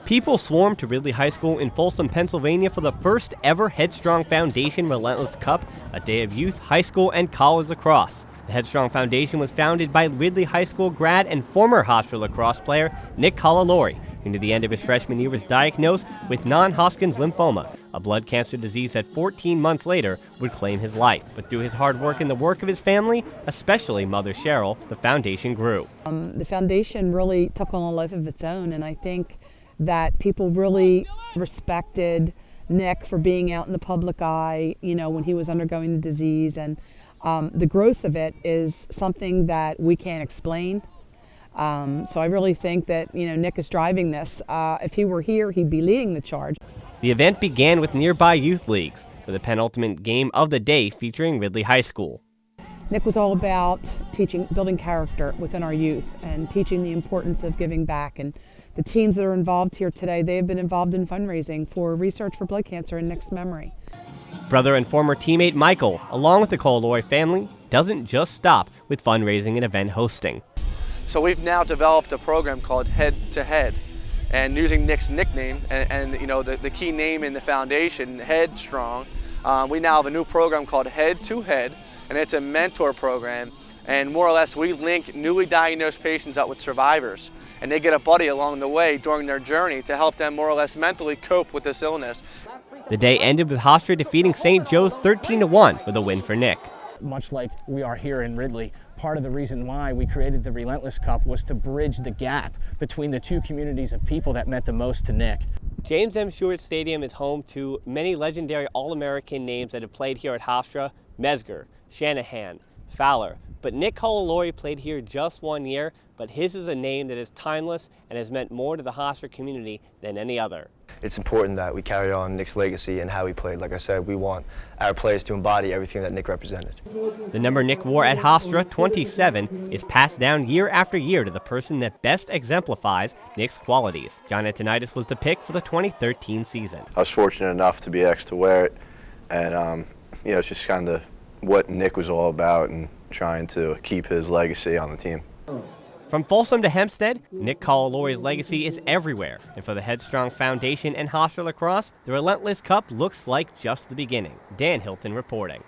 People swarmed to Ridley High School in Folsom, Pennsylvania for the first ever HEADstrong Foundation Relentless Cup, a day of youth, high school, and college lacrosse. The HEADstrong Foundation was founded by Ridley High School grad and former Hofstra lacrosse player Nick Calalori, who near the end of his freshman year was diagnosed with non-Hodgkin's lymphoma, a blood cancer disease that 14 months later would claim his life. But through his hard work and the work of his family, especially Mother Cheryl, the foundation grew. The foundation really took on a life of its own, and I think that people really respected Nick for being out in the public eye, when he was undergoing the disease, and the growth of it is something that we can't explain. So I really think that, Nick is driving this. If he were here, he'd be leading the charge. The event began with nearby youth leagues, with a penultimate game of the day featuring Ridley High School. Nick was all about building character within our youth and teaching the importance of giving back. And the teams that are involved here today, they have been involved in fundraising for research for blood cancer in Nick's memory. Brother and former teammate Michael, along with the Calalori family, doesn't just stop with fundraising and event hosting. So we've now developed a program called Head to Head, and using Nick's nickname and the key name in the foundation, HEADstrong, we now have a new program called Head to Head, and it's a mentor program, and more or less we link newly diagnosed patients up with survivors, and they get a buddy along the way during their journey to help them more or less mentally cope with this illness. The day ended with Hofstra defeating St. Joe's 13-1 with a win for Nick. Much like we are here in Ridley, part of the reason why we created the Relentless Cup was to bridge the gap between the two communities of people that meant the most to Nick. James M. Stewart Stadium is home to many legendary All-American names that have played here at Hofstra: Mesger, Shanahan, Fowler. But Nick Calalori played here just 1 year, but his is a name that is timeless and has meant more to the Hofstra community than any other. It's important that we carry on Nick's legacy and how he played. Like I said, we want our players to embody everything that Nick represented. The number Nick wore at Hofstra, 27, is passed down year after year to the person that best exemplifies Nick's qualities. John Antonitis was the pick for the 2013 season. I was fortunate enough to be asked to wear it, and it's just kind of what Nick was all about and trying to keep his legacy on the team. From Folsom to Hempstead, Nick Calalori's legacy is everywhere, and for the HEADstrong Foundation and Hofstra Lacrosse, the Relentless Cup looks like just the beginning. Dan Hilton reporting.